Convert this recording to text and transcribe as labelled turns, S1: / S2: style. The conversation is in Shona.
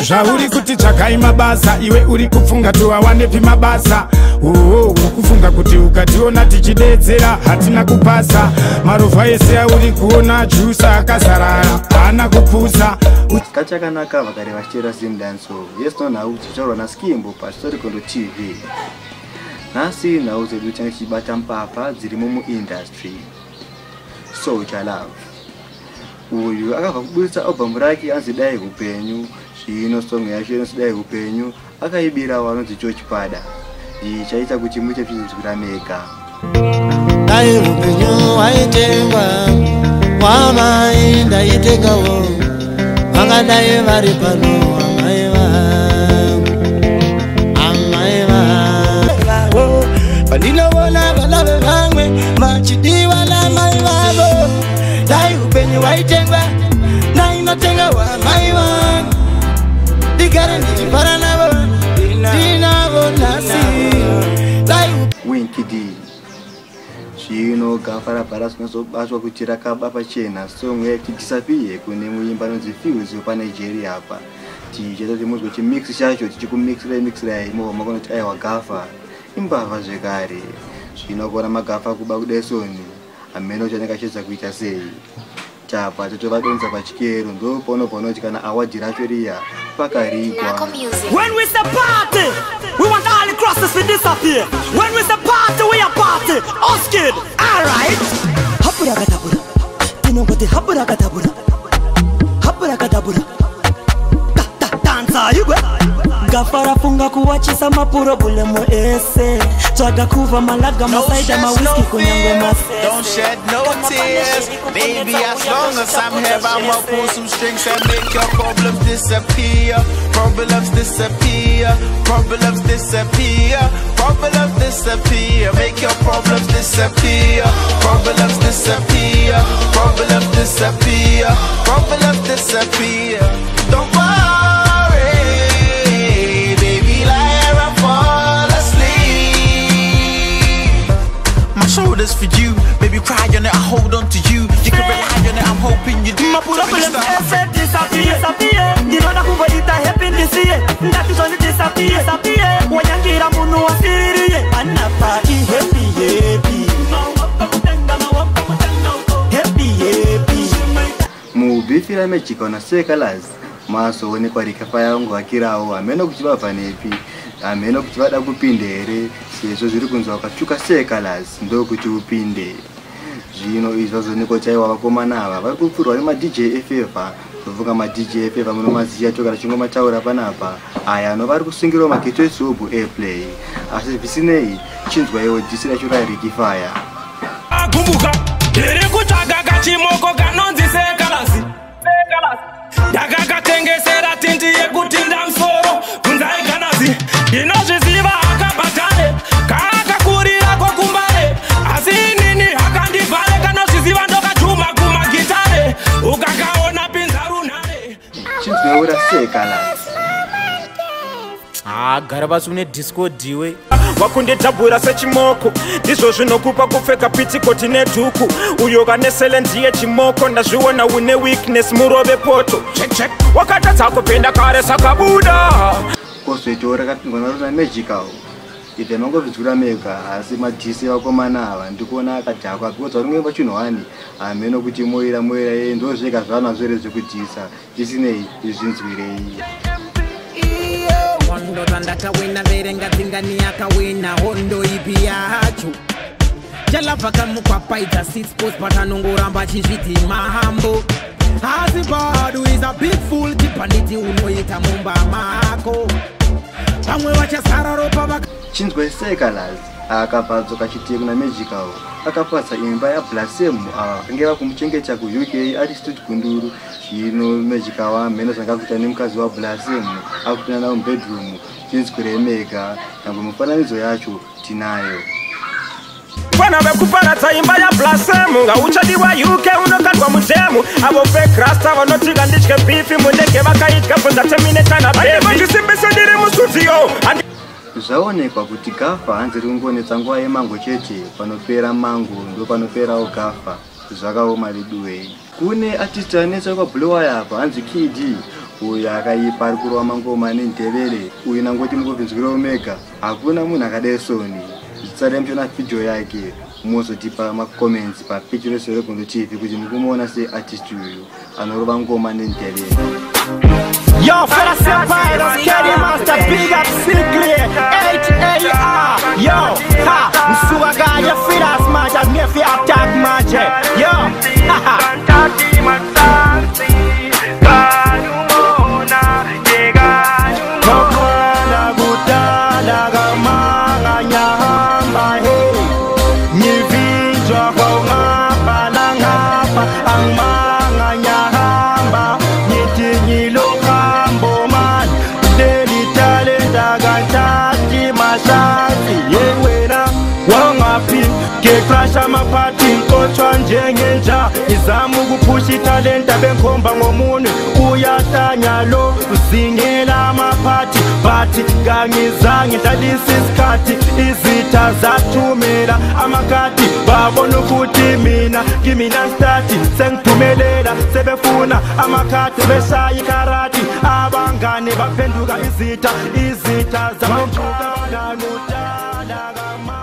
S1: Zvauri kuti tsvakai mabasa, iwe uri kufunga tuwawanepi mabasa. Kufunga kuti ukationa tichidedzera hatina kupasa. Marovha ese auri kuona jusa akazarara hana kupusa.
S2: Kachakanaka vakare vachitera sim dance. Yes no now tichaurwa naSkimbo paStorykondo TV. Nasi nhau dzedu tinenge tichibata mpapa dzirimo muindustry. Soldier Love. Uyu akabva kubudisa album rake anzi Dai Upenyu. Zvino song yacho inonzi Dai Upenyu akaibira vanonzi George Pada. Chaita kuti muite zvidzikira mega.
S3: Dai Upenyu waitengwa wamai ndaitengawo vangadai vari pano amai vangu vandinoona vana vevamwe machidiwa namai vavo. Dai Upenyu waitengwa nainotenga wamai vangu ndigare ndichifara navo ndinavo nhasi.
S2: Winky D. Zvino gafa rabhara zvinozobatwa kuti rakaba pachena song yati Disappear kune muimba anonzi Fuse paNigeria apa. Tichaita kuti muzwe chimix chacho tichikumixira imo makonoti aiwa gafa imbavha zvekare. Zvino kuona magafa kuba kudesoni ameno chanenge achedza kuita sei. Chapa totovadonza pachikero ndo ponoti kana award racho riya pakarigwa.
S4: When we say party, we want all the crosses to disappear. When we say party, we are party. Us kid, alright. Hapurakadabura, tinongoti hapurakadabura, hapurakadabura. Danza yugwe. Gafara funga kuwachisa mapuro bule mo ese. Twaga kuva malaga masaida mawiski kunyangwe mase.
S5: Don't shed no tears, baby. As long as I'm here, I'ma pull some strings and make your problems disappear. Problems disappear. Problems disappear. Problems disappear. Make your problems disappear. Problems disappear. Problems disappear. Problems disappear. Don't worry, baby, lie and fall asleep. My shoulders for you, baby, cry on it, I hold on to you. You can rely on it, I'm hoping you do.
S4: My pull up and disappear. You know that who it happen this year. That is only disappear. When you get a mono asiri, anapa happy.
S2: Mubifira mechika na Sekalaz. Mazoonekwa rikafa yangu akirawo ameno kuti vabva nepi, ameno kuti vada kupinde here, sezvo zviri kunzwa wakatsvuka Sekalaz ndokuti upinde. Zvino izvi vazoonekwa chaiwa vakomana ava vari kupfurwa nemadJ FF. Kuvuka madJ FF munomaziya toka chingomataura panapa. Aya no vari kusungirawo mageto eSobo Airplay. Asi zvisinei chinzwaiwo dhisi racho raRicky-Fire.
S1: Kumbuka iri kutsvaga kachimoko kanonzi Sekalaz. Yakakatengesera tindi yekuti ndamsoro kunzai kanazi. Inozviziva akabatane kaakakurira kokumbare. Asi inini akandivhare kanozviziva ndokachuma kumagitare. Ukakaona pinza runhare.
S2: Chinzwaiwo Sekalaz.
S1: Gara basi une disco diwe wakundidhabhura sechimoko ndizvo zvinokupa kupfeka pitikoti nedhuku. Uyo kanesele ndiye chimoko ndazviona une weakness murove poto. Check wakatadza kupenda kare sakabuda.
S2: Kozoitawo rakapindwa naro Magical. Ite mangobvidzura mega asi madhisi vakomana ava ndikuona akadhakwa because rimwe pachinhwani ameno kuti moira yeye ndozvega zvanazvo here zvekudhisa. Zvisinei izvinzwirei.
S6: Hondo tandakawina verenga dzingani yakawina hondo ipi yacho. Jalava kamukwapaidza 6 post but anongoramba achizviti mahambo. Asi badu is a big fool tipaniti unoita mumba mako. Pamwe vachasara ropa vaka.
S2: Chinzwa Sekalaz akabvadzoka chitiye kuna Magical akapatsa imba yaBlasem akanga vakumuchengeta kuUK ari Street Gunduru. Zvino Magical ameno zvanga kuita nemukadzi waBlasem akupinda nawo mubedroom. Chinzwire mega nyangwe mufananidzo yacho tinayo.
S1: Vana vekuparadza imba yaBlasem ngauchadiwa UK unokandwa mujemu. Avo fake rasta vanotika nditye beef munenge vakaitya bvunza terminator na baby. Ndisimbise ndiri mustudio.
S2: Zvaonekwa kuti gafa hanzi ringonetsa nguva yemango chete, panopera mango ndo panoperawo gafa. Zvakaoma riduwei. Kune artist anetsa kwa Blow apa hanzi Kid. uyu akaipa ari kurova mangoma nendevere uyu nangoti mukubvinzwira omega hakuna munhu akadai soni zvitsari muchiona video yake muzotipa macomments papeji rese regondo tv kuti mukumuona seartist uyu anorova ngoma nendevere.
S4: Yo, fella Senpai, let's get him master, big up Sinclair, H-A-R. Yo, ha, Msuaga, you feel as much as me if you attack magic. Yo, ha ha. Kesha mapati nkochwa njengenja izamu kupushi talenta benkomba ngomunwe uyatanya lo usingela mapati bati gangizange ndalisi isikhathi izitha zathumela amakati babona ukuthi mina ngimina stati sengiphumelela sebefuna amakati beshaya ikarati abangane baphenduka izitha zamajukana nodala kama